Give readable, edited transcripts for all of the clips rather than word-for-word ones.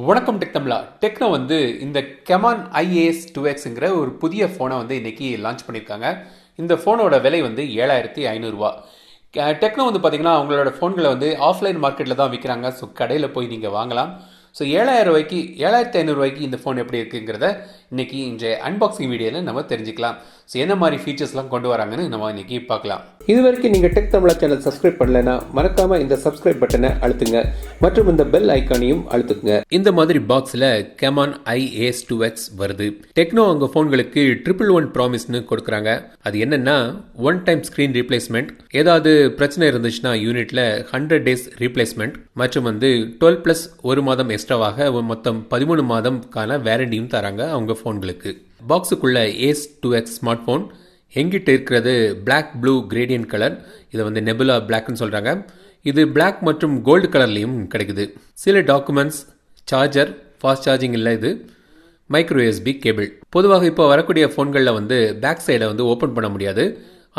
வணக்கம் டெக் தமிழா. டெக்னோ வந்து இந்த கெமான் IAS 2Xங்கிற ஒரு புதிய ஃபோனை வந்து இன்னைக்கு லான்ச் பண்ணியிருக்காங்க. இந்த ஃபோனோட விலை வந்து 7500 ரூபா. டெக்னோ வந்து பார்த்தீங்கன்னா அவங்களோட ஃபோன்களை வந்து ஆஃப்லைன் மார்க்கெட்டில் தான் விற்கிறாங்க. ஸோ கடையில் போய் நீங்கள் வாங்கலாம். ஸோ 7000 ரூபாய்க்கு 7500 ரூபாய்க்கு இந்த ஃபோன் எப்படி இருக்குங்கிறத இன்னைக்கு இன்றைய அன்பாக்சிங் வீடியோவில் நம்ம தெரிஞ்சுக்கலாம். ஸோ என்ன மாதிரி ஃபீச்சர்ஸ்லாம் கொண்டு வராங்கன்னு நம்ம இன்னைக்கு பார்க்கலாம். இது வரைக்கும் நீங்கள் டெக் தமிழா சேனல் சப்ஸ்கிரைப் பண்ணலைன்னா மறக்காம இந்த சப்ஸ்கிரைப் பட்டனை அழுத்துங்க மற்றும் இந்த பெல் ஐக்கானையும் அழுத்துங்க. இந்த மாதிரி பாக்ஸில் கெமான் IAS 2X வருது. டெக்னோ அவங்க ஃபோன்களுக்கு 111 ப்ராமிஸ்னு கொடுக்குறாங்க. அது என்னன்னா 1 டைம் ஸ்க்ரீன் ரீப்ளேஸ்மெண்ட், ஏதாவது பிரச்சனை இருந்துச்சுன்னா யூனிட்ல 100 டேஸ் ரீப்ளேஸ்மெண்ட் மற்றும் வந்து 12+ 1 மாதம் எக்ஸ்ட்ராவாக மொத்தம் 13 மாதம்கான வேரண்டியும் தராங்க அவங்க ஃபோன்களுக்கு. பாக்ஸுக்குள்ள AS 2X ஸ்மார்ட் ஃபோன் எங்கிட்ட இருக்கிறது பிளாக் ப்ளூ கிரேடியன்ட் கலர். இதை வந்து நெபுலா பிளாக்னு சொல்கிறாங்க. இது பிளாக் மற்றும் கோல்டு கலர்லேயும் கிடைக்குது. சில டாக்குமெண்ட்ஸ், சார்ஜர், ஃபாஸ்ட் சார்ஜிங் இல்லை, இது மைக்ரோ USB கேபிள். பொதுவாக இப்போ வரக்கூடிய ஃபோன்களில் வந்து பேக் சைடை வந்து ஓப்பன் பண்ண முடியாது.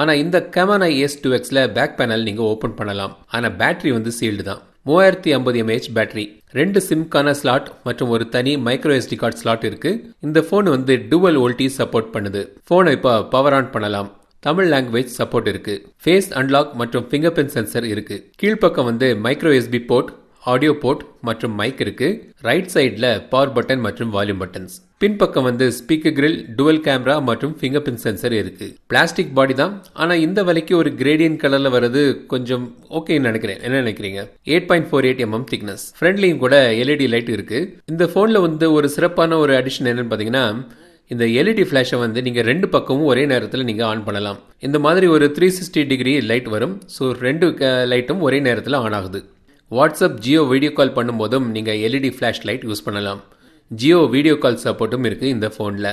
ஆனால் இந்த கெமான் IAS 2Xல பேக் பேனல் நீங்கள் ஓப்பன் பண்ணலாம். ஆனால் பேட்டரி வந்து சீல்டு தான். 3050 mAh பேட்டரி, 2 சிம்கான ஸ்லாட் மற்றும் ஒரு தனி மைக்ரோ SD கார்டு ஸ்லாட் இருக்கு. இந்த ஃபோன் வந்து டுவல் வோல்டி சப்போர்ட் பண்ணுது. ஃபோனை இப்போ பவர் ஆன் பண்ணலாம். தமிழ் லாங்குவேஜ் சப்போர்ட் இருக்கு. ஃபேஸ் அன்லாக் மற்றும் ஃபிங்கர் பிரிண்ட் சென்சர் இருக்கு. கீழ்ப்பக்கம் வந்து micro USB port, audio port மற்றும் மைக் இருக்கு. ரைட் சைடில் பவர் பட்டன் மற்றும் வால்யூம் பட்டன்ஸ். பின்பக்கம் வந்து ஸ்பீக்கர் கிரில், டுவல் கேமரா மற்றும் ஃபிங்கர் பிரிண்ட் சென்சர் இருக்கு. பிளாஸ்டிக் பாடி தான், ஆனால் இந்த விலைக்கு ஒரு கிரேடியன்ட் கலர்ல வருது கொஞ்சம் ஓகேன்னு நினைக்கிறேன். என்ன நினைக்கிறீங்க? 8.48 mm திக்னஸ். ஃப்ரண்ட்லையும் கூட LED லைட் இருக்கு. இந்த ஃபோன்ல வந்து ஒரு சிறப்பான ஒரு அடிஷன் என்னன்னு பார்த்தீங்கன்னா, இந்த LED ஃபிளாஷை வந்து நீங்கள் 2 பக்கமும் ஒரே நேரத்தில் நீங்கள் ஆன் பண்ணலாம். இந்த மாதிரி ஒரு 360 டிகிரி லைட் வரும். ஸோ 2 லைட்டும் ஒரே நேரத்தில் ஆன் ஆகுது. வாட்ஸ்அப், ஜியோ வீடியோ கால் பண்ணும்போதும் நீங்கள் LED ஃப்ளாஷ் லைட் யூஸ் பண்ணலாம். ஜியோ வீடியோ கால் சப்போர்ட்டும் இருக்குது இந்த ஃபோனில்.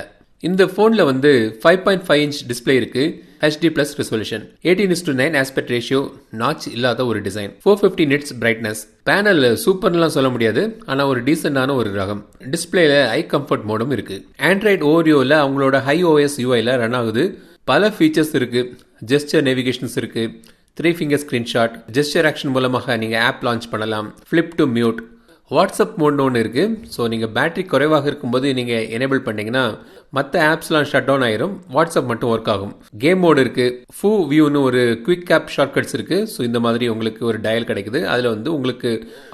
இந்த ஃபோனில் வந்து 5.5 இன்ச் டிஸ்பிளே இருக்குது. HD+ resolution, 18:9 aspect ratio, notch இல்லாத ஒரு டிசைன், 450 நிட்ஸ் பிரைட்னஸ். பேனல் சூப்பர்லாம் சொல்ல முடியாது, ஆனால் ஒரு டீசெண்டான ஒரு ரகம். டிஸ்பிளேல ஐ கம்ஃபர்ட் மோடும் இருக்குது. ஆண்ட்ராய்டு ஓரியோவில் அவங்களோட iOS UIல ரன் ஆகுது. பல ஃபீச்சர்ஸ் இருக்குது. ஜெஸ்டர் நேவிகேஷன்ஸ் இருக்குது. 3 ஃபிங்கர் ஸ்கிரீன்ஷாட், ஜெஸ்டர் ஆக்ஷன் மூலமாக நீங்கள் ஆப் லான்ச் பண்ணலாம். ஃபிளிப் டு மியூட், வாட்ஸ்அப் மோட்னு ஒன்று இருக்குது. ஸோ நீங்கள் பேட்டரி குறைவாக இருக்கும்போது நீங்கள் எனேபிள் பண்ணிங்கன்னா மற்ற ஆப்ஸ்லாம் ஷட் டவுன் ஆயிரும், வாட்ஸ்அப் மட்டும் ஒர்க் ஆகும். கேம் மோடு இருக்குது. ஃபூ வியூன்னு ஒரு குவிக் ஆப் ஷார்ட்கட்ஸ் இருக்குது. ஸோ இந்த மாதிரி உங்களுக்கு ஒரு டயல் கிடைக்குது. அதில் வந்து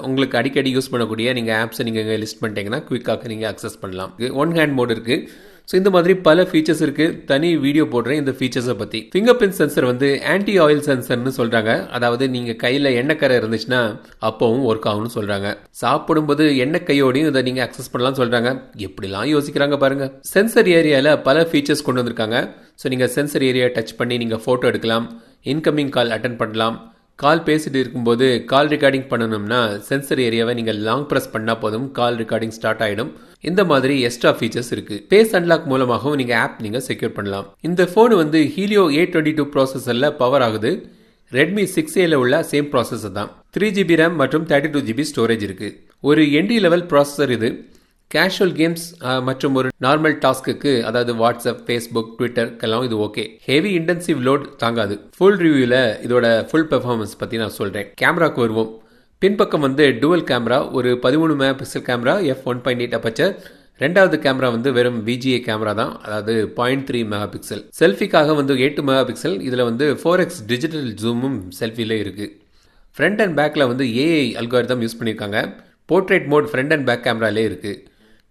உங்களுக்கு அடிக்கடி யூஸ் பண்ணக்கூடிய நீங்கள் ஆப்ஸை நீங்கள் லிஸ்ட் பண்ணிட்டீங்கன்னா குவிக்காக நீங்கள் அக்சஸ் பண்ணலாம். ஒன் ஹேண்ட் மோடு இருக்குது. ஸோ இந்த மாதிரி பல ஃபீச்சர்ஸ் இருக்குது. தனி வீடியோ போடுறேன் இந்த ஃபீச்சர்ஸை பற்றி. ஃபிங்கர் பிரிண்ட் சென்சர் வந்து ஆன்டி ஆயில் சென்சர்னு சொல்கிறாங்க. அதாவது நீங்கள் கையில் எண்ணெய்க்கரை இருந்துச்சுன்னா அப்பவும் ஒர்க் ஆகும்னு சொல்கிறாங்க. சாப்பிடும்போது எண்ணெய் கையோடையும் இதை நீங்கள் அக்சஸ் பண்ணலாம்னு சொல்கிறாங்க. எப்படிலாம் யோசிக்கிறாங்க பாருங்கள். சென்சர் ஏரியாவில் பல ஃபீச்சர்ஸ் கொண்டு வந்திருக்காங்க. ஸோ நீங்கள் சென்சர் ஏரியா டச் பண்ணி நீங்கள் ஃபோட்டோ எடுக்கலாம். இன்கமிங் கால் அட்டன் பண்ணலாம். கால் பேசிட்டு இருக்கும்போது கால் ரெக்கார்டிங் பண்ணணும்னா சென்சர் ஏரியாவை நீங்கள் லாங் ப்ரெஸ் பண்ணால் போதும், கால் ரெக்கார்டிங் ஸ்டார்ட் ஆகிடும். இந்த மாதிரி எக்ஸ்ட்ரா ஃபீச்சர்ஸ் இருக்கு. ஃபேஸ் அன்லாக் மூலமாகவும் நீங்கள் ஆப் நீங்கள் செக்யூர் பண்ணலாம். இந்த ஃபோன் வந்து ஹீலியோ A22 ப்ராசஸரில் பவர் ஆகுது. ரெட்மி 6Aல உள்ள சேம் ப்ராசஸர் தான். 3GB RAM மற்றும் 32GB ஸ்டோரேஜ் இருக்கு. ஒரு என்ட்ரி லெவல் ப்ராசஸர் இது. கேஷுவல் கேம்ஸ் மற்றும் ஒரு நார்மல் டாஸ்க்கு, அதாவது வாட்ஸ்அப், ஃபேஸ்புக், ட்விட்டர்க்கெல்லாம் இது ஓகே. ஹெவி இன்டென்சிவ் லோட் தாங்காது. ஃபுல் ரிவ்யூவில் இதோட ஃபுல் பெர்ஃபார்மன்ஸ் பற்றி நான் சொல்கிறேன். கேமராக்கு வருவோம். பின்பக்கம் வந்து டுவல் கேமரா, ஒரு 13 MP கேமரா, f1.8 அப்பச்சர். ரெண்டாவது கேமரா வந்து வெறும் VGA கேமரா தான், அதாவது 0.3 MP. செல்ஃபிக்காக வந்து 8 MP. இதில் வந்து 4x டிஜிட்டல் ஜூமும் செல்ஃபியில் இருக்குது. ஃப்ரண்ட் அண்ட் பேக்கில் வந்து AI அல்காரிதம் யூஸ் பண்ணியிருக்காங்க. Portrait mode front and back கேமராலே இருக்குது.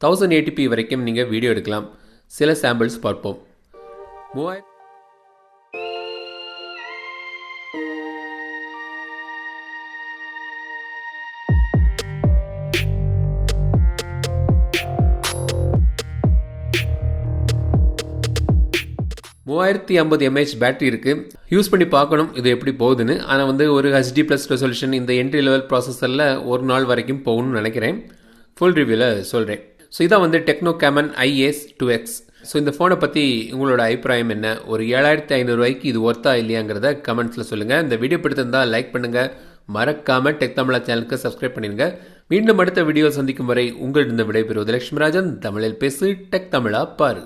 1080p வரைக்கும் நீங்கள் வீடியோ எடுக்கலாம். சில சாம்பிள்ஸ் பார்ப்போம். 3050 mAh பேட்டரி இருக்கு. யூஸ் பண்ணி பார்க்கணும் இது எப்படி போகுதுன்னு. ஆனால் வந்து ஒரு HD+ ரெசல்யூஷன் இந்த என்ட்ரி லெவல் ப்ராசஸரில் ஒரு நாள் வரைக்கும் போகணும்னு நினைக்கிறேன். ஃபுல் ரிவ்யூவில் சொல்கிறேன். ஸோ இதான் வந்து டெக்னோ கெமான் IAS 2X. ஸோ இந்த ஃபோனை பற்றி உங்களோட அபிப்பிராயம் என்ன? ஒரு 7500 ரூபாய்க்கு இது ஒர்த்தா இல்லையாங்கிறத கமெண்ட்ஸில் சொல்லுங்கள். இந்த வீடியோ பிடித்திருந்தால் லைக் பண்ணுங்கள். மறக்காமல் டெக் தமிழா சேனலுக்கு சப்ஸ்கிரைப் பண்ணிடுங்க. மீண்டும் அடுத்த வீடியோ சந்திக்கும் வரை உங்களிடம் விடைபெறுவது லட்சுமிராஜன். தமிழில் பேசு, டெக் தமிழா பாரு.